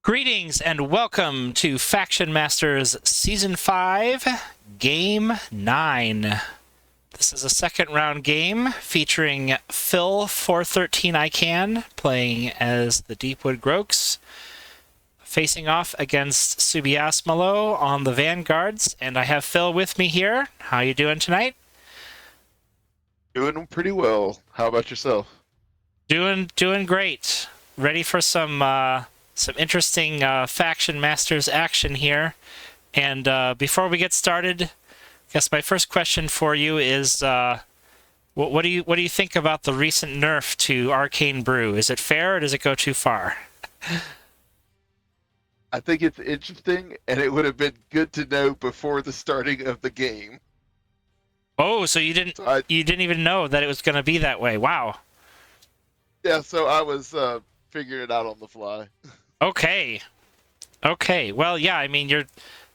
Greetings and welcome to Faction Masters Season 5, Game 9. This is a second round game featuring phil413ican playing as the Deepwood Groaks, facing off against subiasmalo on the Vanguards, and I have Phil with me here. How you doing tonight? Doing pretty well. How about yourself? Doing great. Ready for some interesting Faction Masters action here. And before we get started, I guess my first question for you is, what do you think about the recent nerf to Arcane Brew? Is it fair or does it go too far? I think it's interesting, and it would have been good to know before the starting of the game. Oh, so you didn't So even know that it was going to be that way? Wow. so I was figuring it out on the fly. Okay. Okay. Well, yeah. I mean, you're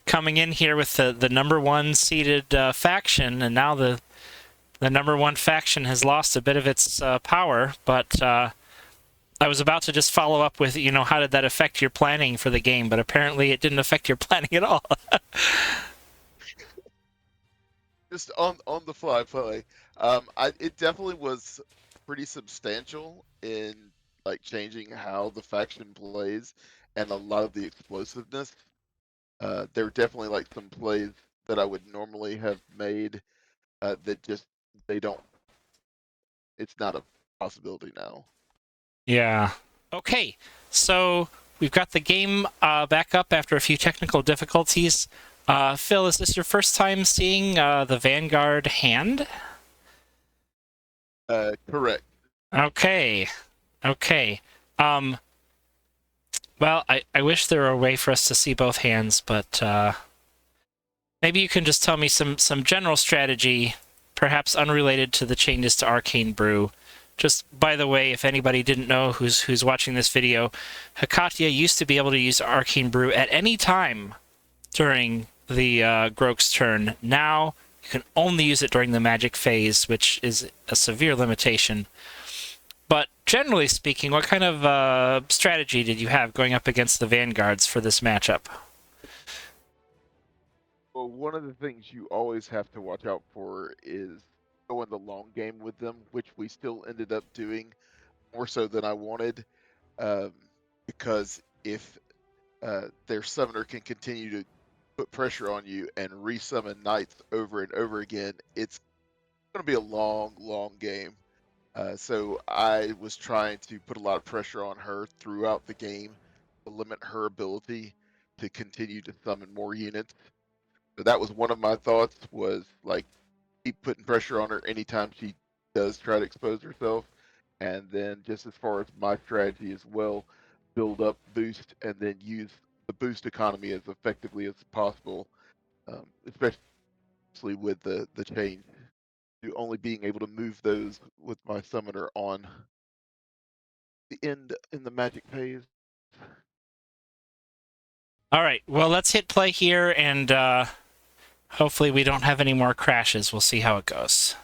coming in here with the number one seeded faction, and now the number one faction has lost a bit of its power. But I was about to just follow up with, how did that affect your planning for the game? But apparently, it didn't affect your planning at all. Just on the fly play. It definitely was pretty substantial in like changing how the faction plays and a lot of the explosiveness. There were definitely like some plays that I would normally have made that just they don't. It's not a possibility now. Yeah. Okay. So we've got the game back up after a few technical difficulties. Phil, is this your first time seeing the Vanguard hand? Correct. Okay. Okay. Um, well, I wish there were a way for us to see both hands, but maybe you can just tell me some general strategy, perhaps unrelated to the changes to Arcane Brew. Just by the way, if anybody didn't know who's watching this video, Hekatia used to be able to use Arcane Brew at any time during the Groak's turn. Now you can only use it during the magic phase, which is a severe limitation. But generally speaking, what kind of strategy did you have going up against the Vanguards for this matchup? Well, one of the things you always have to watch out for is going the long game with them, which we still ended up doing more so than I wanted, um, because if their summoner can continue to put pressure on you and resummon knights over and over again, it's going to be a long, long game. So I was trying to put a lot of pressure on her throughout the game to limit her ability to continue to summon more units. So that was one of my thoughts, was like keep putting pressure on her anytime she does try to expose herself. And then just as far as my strategy as well, build up boost and then use the boost economy as effectively as possible, especially with the change to only being able to move those with my summoner on the end in the magic phase. All right, well, let's hit play here, and hopefully we don't have any more crashes. We'll see how it goes.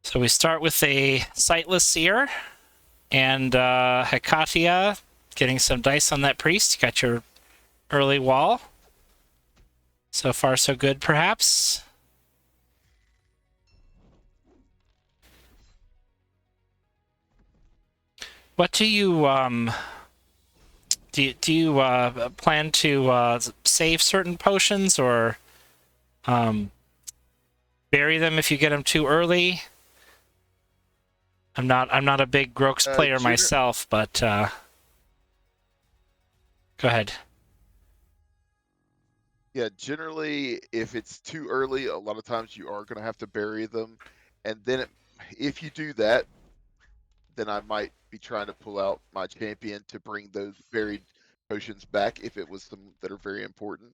So we start with a Sightless Seer, and Hekatia getting some dice on that priest. You got your early wall. So far, so good, perhaps. What do you plan to save certain potions or bury them if you get them too early? I'm not a big Groaks player myself, but go ahead. Yeah, generally, if it's too early, a lot of times you are going to have to bury them. And then if you do that, then I might be trying to pull out my champion to bring those buried potions back if it was some that are very important.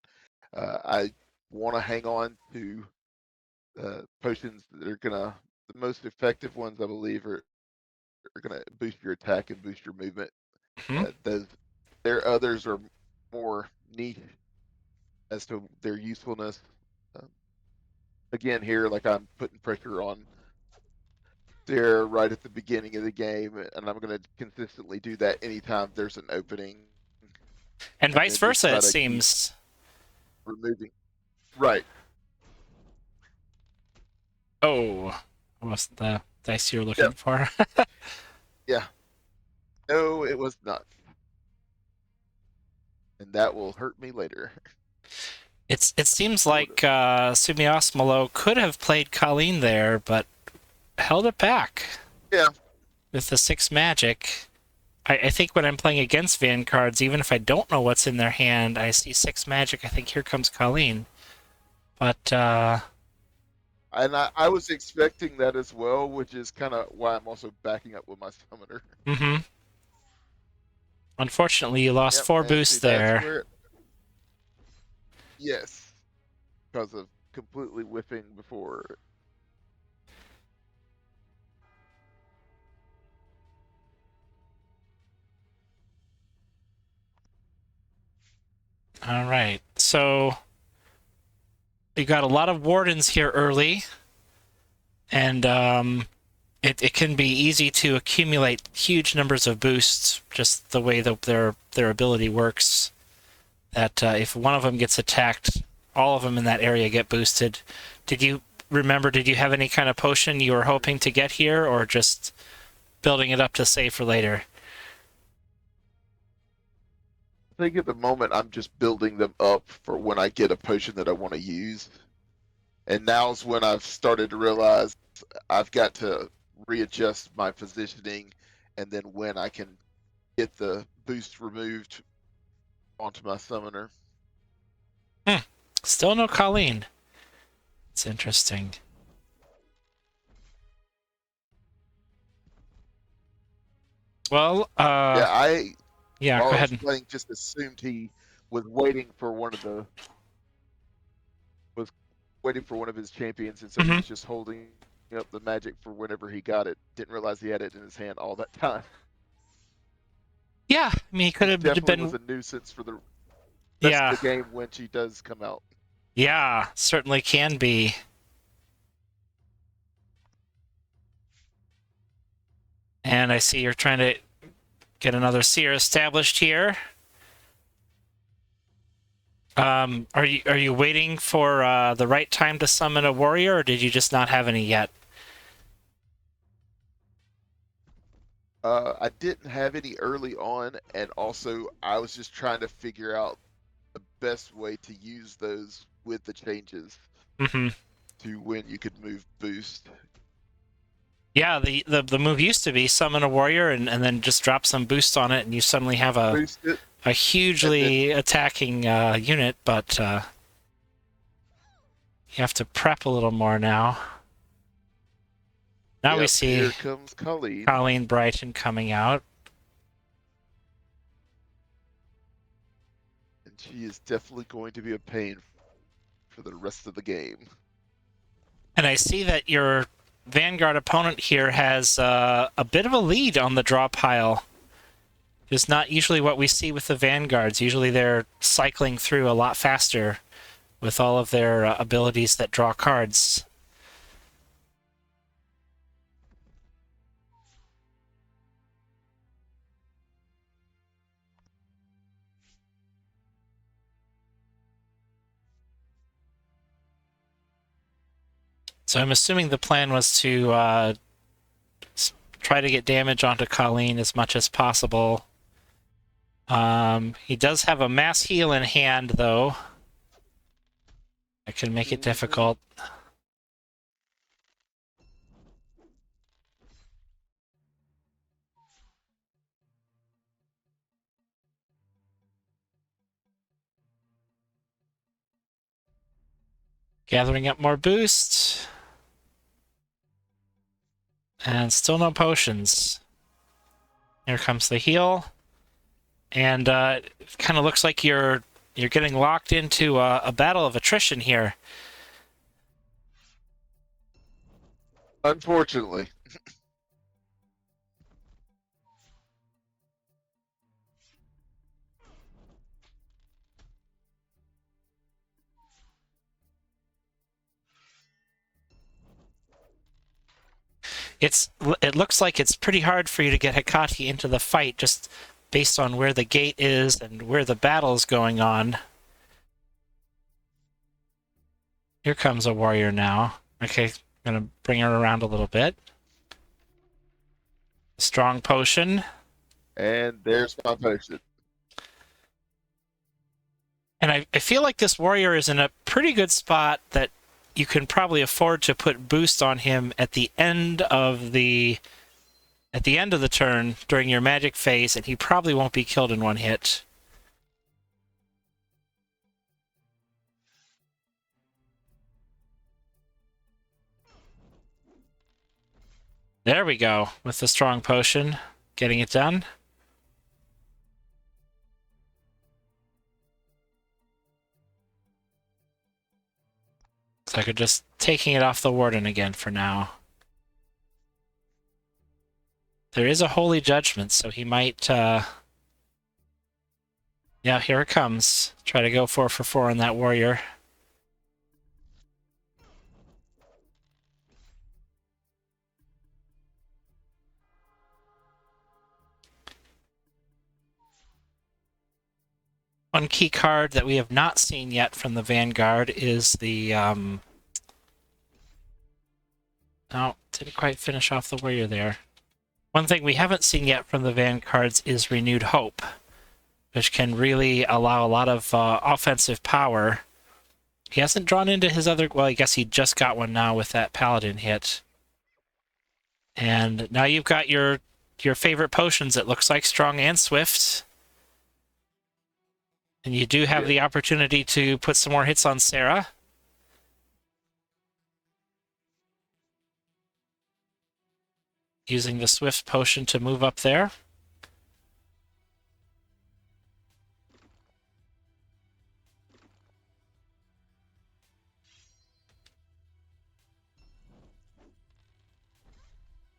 I want to hang on to potions that are going to, the most effective ones, I believe, are going to boost your attack and boost your movement. Mm-hmm. Those, their others are more niche as to their usefulness. Uh, Again, here, like I'm putting pressure on there right at the beginning of the game, and I'm going to consistently do that anytime there's an opening, And and vice then just versa, try it to keep seems. removing. Right. Oh, wasn't the dice you were looking Yep. for? Yeah. No, it was not, and that will hurt me later. It seems Sort like of. subiasmalo could have played Colleen there, but held it back Yeah. with the 6 magic. I think when I'm playing against Vanguards, even if I don't know what's in their hand, I see 6 magic, I think here comes Colleen. But, And I was expecting that as well, which is kind of why I'm also backing up with my summoner. mm-hmm. Unfortunately, you lost Yep. 4 And see, boosts that's there. where, yes, because of completely whiffing before. All right, so you got a lot of wardens here early, and it can be easy to accumulate huge numbers of boosts, just the way that their ability works. That if one of them gets attacked, all of them in that area get boosted. Did you remember? Did you have any kind of potion you were hoping to get here, or just building it up to save for later? I think at the moment I'm just building them up for when I get a potion that I want to use. And now's when I've started to realize I've got to readjust my positioning, and then when I can get the boost removed onto my summoner. Still no Colleen. It's interesting. Well, Yeah, yeah, while go I was ahead. playing, just assumed he was waiting for was waiting for one of his champions, and so he Mm-hmm. was just holding up the magic for whenever he got it. Didn't realize he had it in his hand all that time. Yeah, I mean, he could It have definitely was been. a nuisance for the rest of Yeah, the game when she does come out. yeah, certainly can be. And I see you're trying to get another seer established here. Are you waiting for the right time to summon a warrior, or did you just not have any yet? I didn't have any early on, and also I was just trying to figure out the best way to use those with the changes Mm-hmm. to when you could move boost. Yeah, the move used to be summon a warrior and then just drop some boost on it, and you suddenly have Boost it, a and then hugely attacking unit. But you have to prep a little more now. Now we yep, see here comes Colleen. Colleen Brighton coming out. And she is definitely going to be a pain for the rest of the game. And I see that your Vanguard opponent here has a bit of a lead on the draw pile. It's not usually what we see with the Vanguards. Usually they're cycling through a lot faster with all of their abilities that draw cards. So I'm assuming the plan was to try to get damage onto Colleen as much as possible. He does have a mass heal in hand, though. That can make it Mm-hmm. difficult. Gathering up more boosts. And still no potions. Here comes the heal. And it kind of looks like you're getting locked into a battle of attrition here. Unfortunately. it looks like it's pretty hard for you to get Hekati into the fight just based on where the gate is and where the battle's going on. Here comes a warrior now. Okay, I'm gonna bring her around a little bit. Strong potion. And there's my potion. And I feel like this warrior is in a pretty good spot that you can probably afford to put boost on him at the end of the turn during your magic phase, and he probably won't be killed in one hit. There we go, with the strong potion, getting it done. So I could just taking it off the warden again for now. There is a holy judgment, so he might. Yeah, here it comes. Try to go 4 for 4 on that warrior. One key card that we have not seen yet from the Vanguard is the. No, didn't quite finish off the warrior there. One thing we haven't seen yet from the Vanguards is Renewed Hope, which can really allow a lot of offensive power. He hasn't drawn into his other... Well, I guess he just got one now with that Paladin hit. And now you've got your favorite potions, it looks like, Strong and Swift. And you do have the opportunity to put some more hits on Sarah. Using the Swift potion to move up there.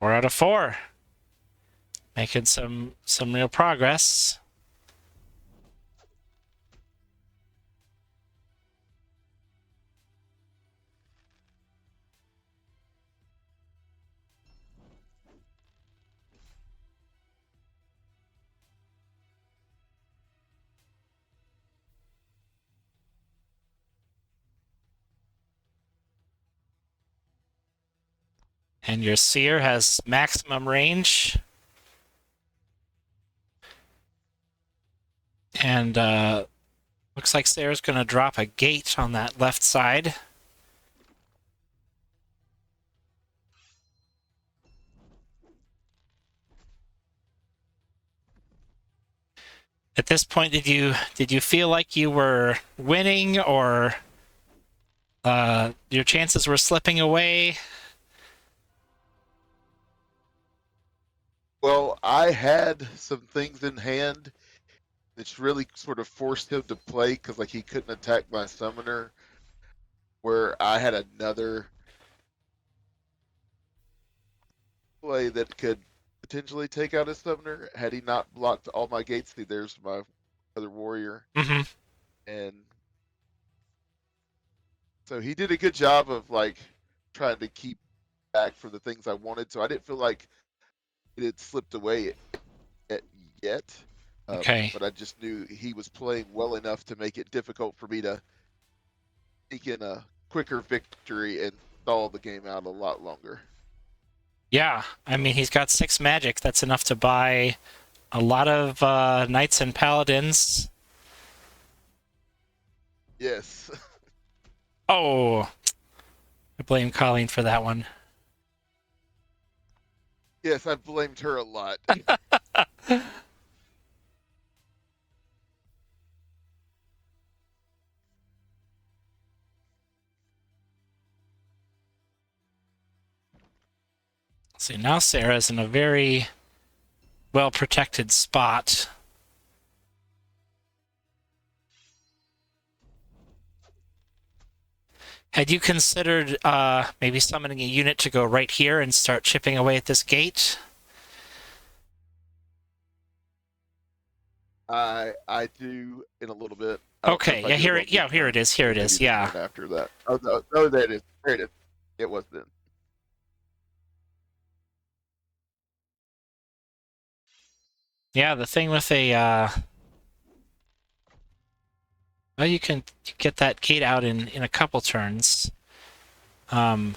Four out of 4. Making some real progress. And your Seer has maximum range. And looks like Sarah's going to drop a gate on that left side. At this point, did you feel like you were winning, or your chances were slipping away? Well, I had some things in hand that's really sort of forced him to play because like he couldn't attack my summoner, where I had another play that could potentially take out his summoner had he not blocked all my gates. See, there's my other warrior. Mm-hmm. And so he did a good job of like trying to keep back for the things I wanted. So I didn't feel like it had slipped away yet. Okay. But I just knew he was playing well enough to make it difficult for me to sneak in a quicker victory and stall the game out a lot longer. Yeah, I mean, he's got 6 magic. That's enough to buy a lot of knights and paladins. Yes. Oh, I blame Colleen for that one. Yes, I blamed her a lot. See, now Sarah's in a very well-protected spot. Had you considered maybe summoning a unit to go right here and start chipping away at this gate? I do in a little bit. Okay, yeah, here it is. Here it is. Yeah. After that. Oh, no, there it is. There it is. It was then. Yeah, the thing with a well, you can get that gate out in a couple turns. Um,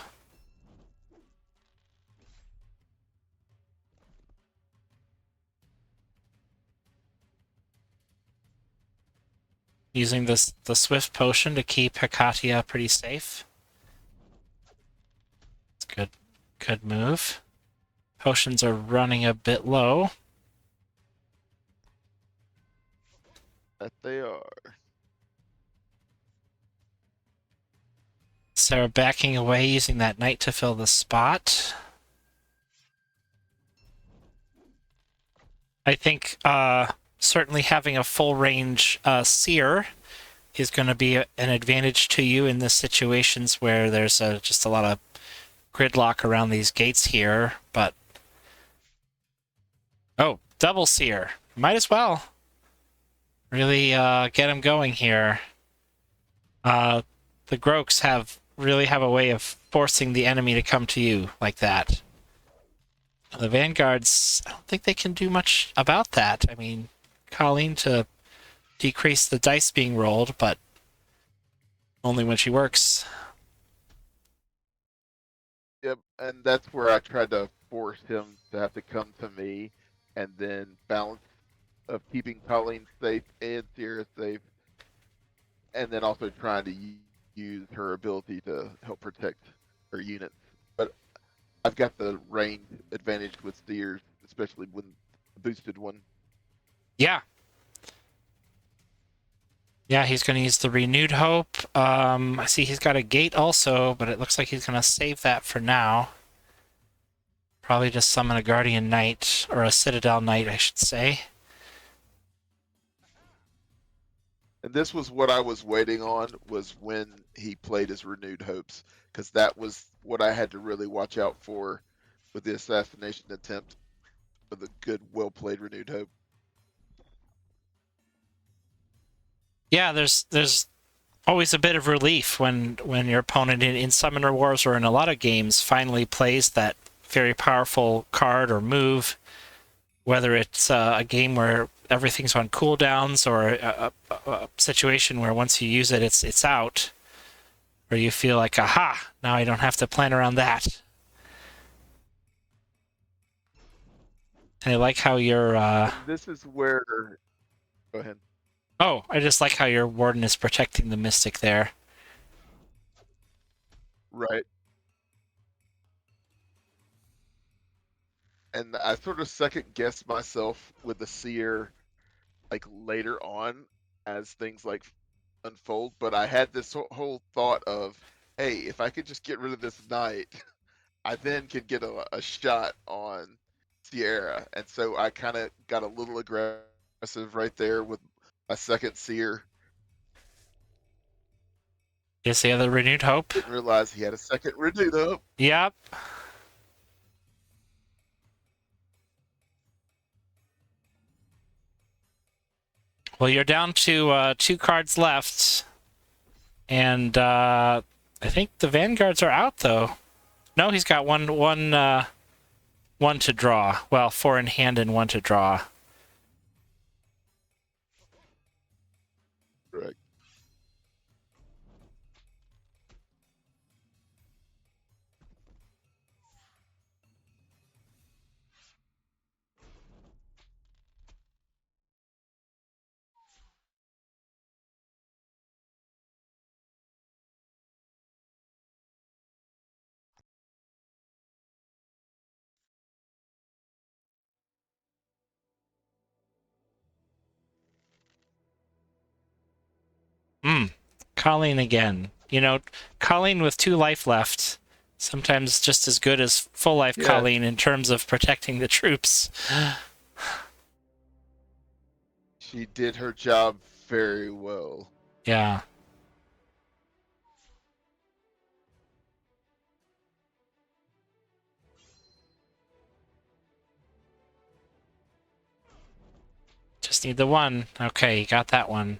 using the swift potion to keep Hecatia pretty safe. It's good move. Potions are running a bit low. That they are. Sarah backing away, using that knight to fill the spot. I think certainly having a full range seer is going to be an advantage to you in the situations where there's just a lot of gridlock around these gates here. But oh, double seer, might as well really get him going here. The Groaks really have a way of forcing the enemy to come to you like that. The Vanguards, I don't think they can do much about that. I mean, Colleen to decrease the dice being rolled, but only when she works. Yep, and that's where I tried to force him to have to come to me, and then balance of keeping Colleen safe and Sierra safe, and then also trying to use her ability to help protect her units. But I've got the range advantage with Sears, especially when the boosted one. Yeah. Yeah, he's going to use the Renewed Hope. I see he's got a gate also, but it looks like he's going to save that for now. Probably just summon a Guardian Knight, or a Citadel Knight, I should say. And this was what I was waiting on, was when he played his Renewed Hopes, because that was what I had to really watch out for with the assassination attempt with a good, well-played Renewed Hope. Yeah, there's always a bit of relief when your opponent in Summoner Wars or in a lot of games finally plays that very powerful card or move, whether it's a game where everything's on cooldowns or a situation where once you use it, it's out, where you feel like, aha, now I don't have to plan around that. And I like how you're... And this is where... Go ahead. Oh, I just like how your Warden is protecting the Mystic there. Right. And I sort of second guessed myself with the Seer like later on as things like unfold, but I had this whole thought of, hey, if I could just get rid of this knight, I then could get a shot on Sierra. And so I kind of got a little aggressive right there with my second Seer. You see the Renewed Hope? Didn't realize he had a second Renewed Hope. Yep. Well, you're down to 2 cards left. And I think the Vanguards are out, though. No, he's got one to draw. Well, 4 in hand and 1 to draw. Correct. Colleen again. You know, Colleen with 2 life left. Sometimes just as good as full life Yeah. Colleen in terms of protecting the troops. She did her job very well. Yeah. Just need the 1. Okay, you got that one.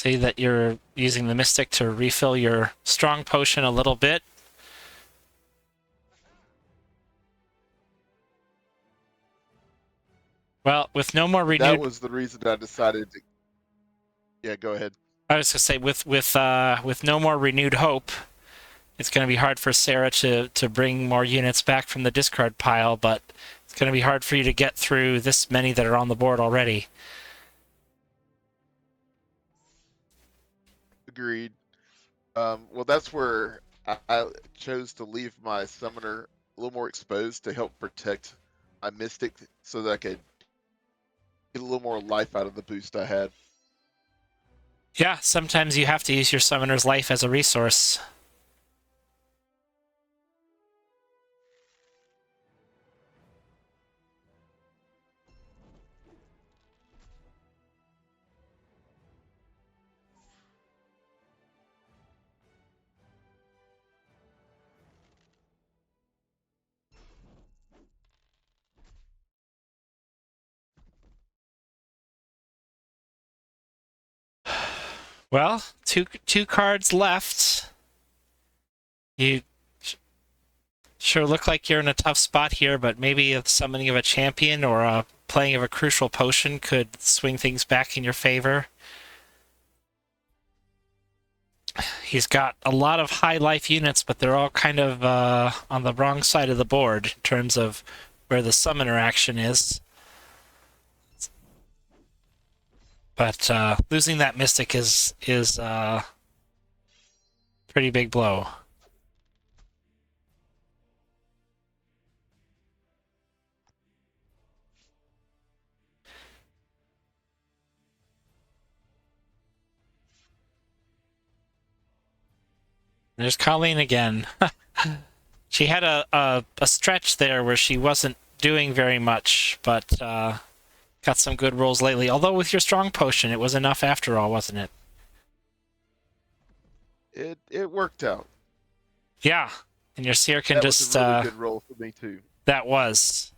See that you're using the Mystic to refill your strong potion a little bit. Well, with no more renewed... That was the reason I decided to... Yeah, go ahead. I was going to say, with no more renewed hope, it's going to be hard for Sarah to bring more units back from the discard pile, but it's going to be hard for you to get through this many that are on the board already. Agreed. Well, that's where I chose to leave my summoner a little more exposed to help protect my mystic so that I could get a little more life out of the boost I had. Yeah, sometimes you have to use your summoner's life as a resource. Well, two cards left. You sure look like you're in a tough spot here, but maybe a summoning of a champion or a playing of a crucial potion could swing things back in your favor. He's got a lot of high life units, but they're all kind of on the wrong side of the board in terms of where the summoner action is. But losing that Mystic is a pretty big blow. There's Colleen again. She had a stretch there where she wasn't doing very much, but got some good rolls lately. Although with your strong potion, it was enough after all, wasn't it? It worked out. Yeah, and your seer can that just... was a really good roll for me, too. That was.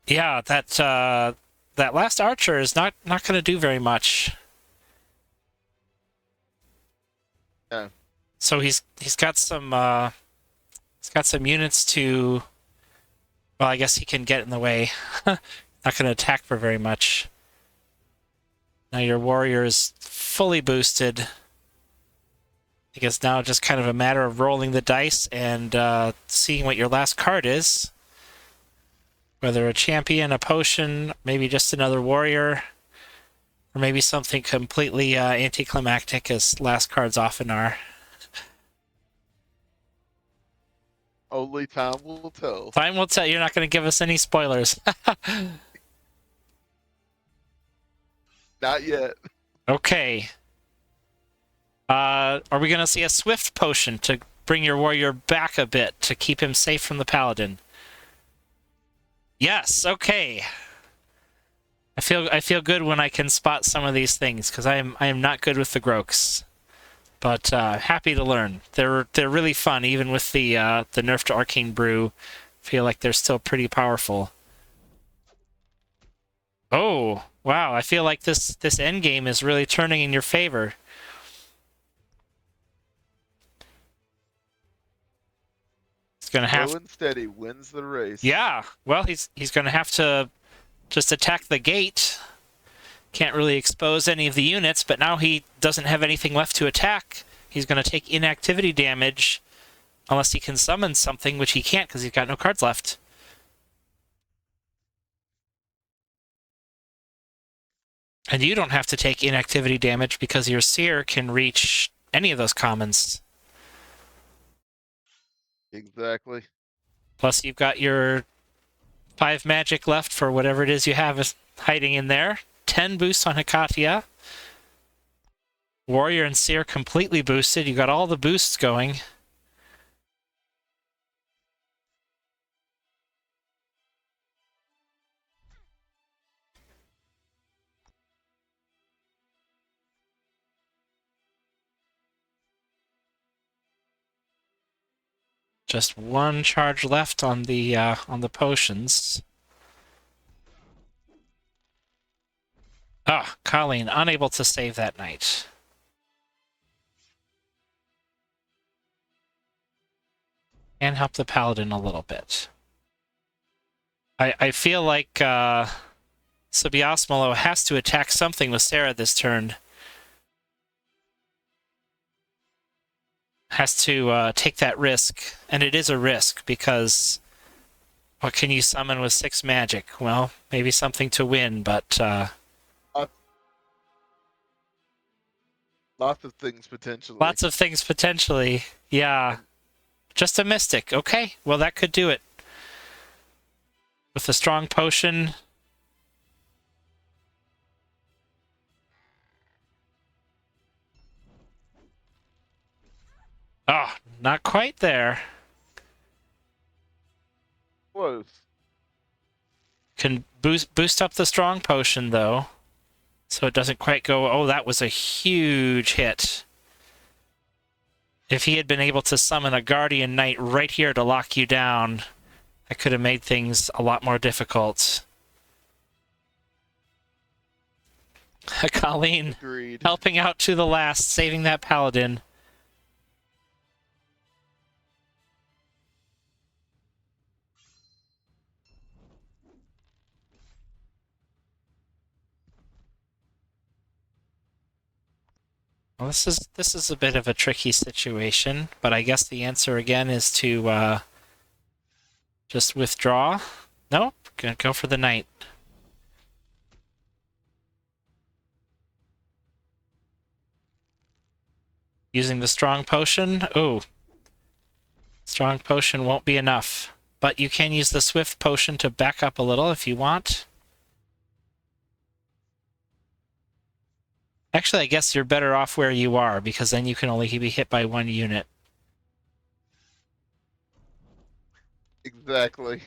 Yeah, that last archer is not going to do very much. Yeah. So he's got some units to... Well, I guess he can get in the way. Not going to attack for very much. Now your warrior is fully boosted. I guess now just kind of a matter of rolling the dice and seeing what your last card is. Whether a champion, a potion, maybe just another warrior, or maybe something completely anticlimactic, as last cards often are. Only time will tell. Time will tell. You're not going to give us any spoilers. Not yet. Okay. Are we going to see a swift potion to bring your warrior back a bit to keep him safe from the paladin? Yes. Okay. I feel good when I can spot some of these things because I am not good with the Groaks, but happy to learn. They're really fun even with the nerf to Arcane Brew. Feel like they're still pretty powerful. Oh wow! I feel like this endgame is really turning in your favor. He's gonna have... Slow and steady wins the race. Yeah. Well, he's gonna have to just attack the gate. Can't really expose any of the units, but now he doesn't have anything left to attack. He's going to take inactivity damage unless he can summon something, which he can't because he's got no cards left. And you don't have to take inactivity damage because your seer can reach any of those commons. Exactly. Plus, you've got your 5 magic left for whatever it is you have hiding in there. 10 boosts on Hekatia. Warrior and Seer completely boosted. You got all the boosts going. Just one charge left on the potions. Ah, Colleen, unable to save that knight. Can help the paladin a little bit. I feel like subiasmalo has to attack something with Sarah this turn. Has to take that risk, and it is a risk because what can you summon with 6 magic? Well, maybe something to win, but lots of things potentially. lots of things potentially. Yeah. Just a mystic. Okay, well that could do it. With a strong potion. Oh, not quite there. Close. Can boost up the strong potion though. So it doesn't quite go, oh, that was a huge hit. If he had been able to summon a Guardian Knight right here to lock you down, that could have made things a lot more difficult. Colleen, Agreed. helping out to the last, saving that paladin. Well, this is a bit of a tricky situation, but I guess the answer again is to just withdraw. No, gonna go for the knight. Using the strong potion. Oh, strong potion won't be enough, but you can use the swift potion to back up a little if you want. Actually, I guess you're better off where you are, because then you can only be hit by 1 unit. Exactly.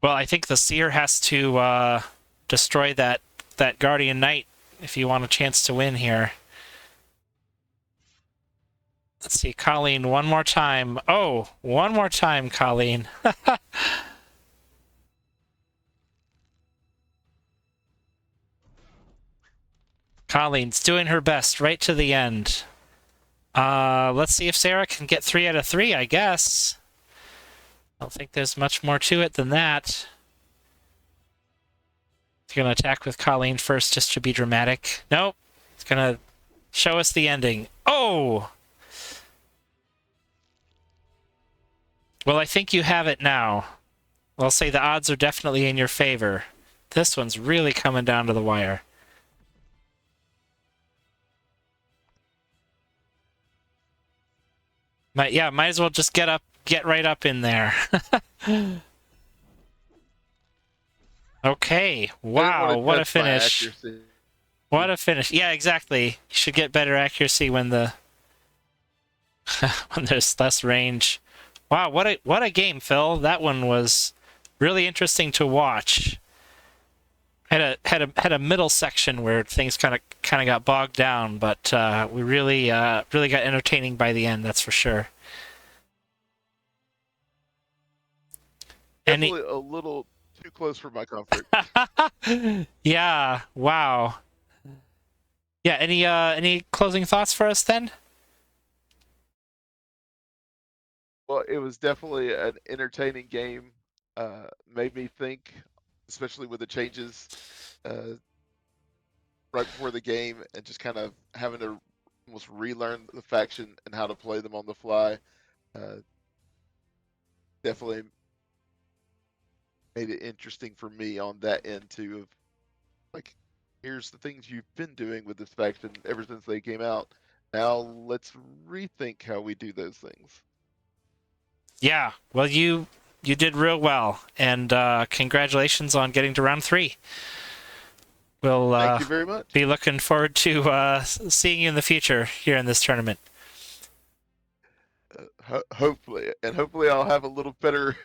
Well, I think the Seer has to destroy that Guardian Knight if you want a chance to win here. Let's see, Colleen, one more time. Oh, one more time, Colleen. Colleen's doing her best right to the end. Let's see if Sarah can get 3 out of 3, I guess. I don't think there's much more to it than that. It's going to attack with Colleen first just to be dramatic. Nope. It's going to show us the ending. Oh! Well, I think you have it now. I'll say the odds are definitely in your favor. This one's really coming down to the wire. Yeah, might as well just get right up in there. Okay, wow, what a finish. What a finish. Yeah, exactly. You should get better accuracy when the when there's less range. Wow, what a game, Phil. That one was really interesting to watch. Had a middle section where things kind of got bogged down, but we really got entertaining by the end. That's for sure. Definitely a little too close for my comfort. Yeah. Wow. Yeah. Any closing thoughts for us then? Well, it was definitely an entertaining game. Made me think, especially with the changes right before the game, and just kind of having to almost relearn the faction and how to play them on the fly. Definitely made it interesting for me on that end too. Of like, here's the things you've been doing with this faction ever since they came out. Now let's rethink how we do those things. Yeah. Well, you did real well, and congratulations on getting to round 3. We'll Thank you very much. Be looking forward to seeing you in the future here in this tournament. Hopefully, and hopefully I'll have a little better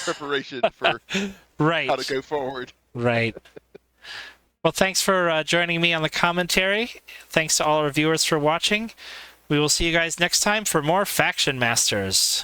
preparation for right. how to go forward. Right. Well, thanks for joining me on the commentary. Thanks to all our viewers for watching. We will see you guys next time for more Faction Masters.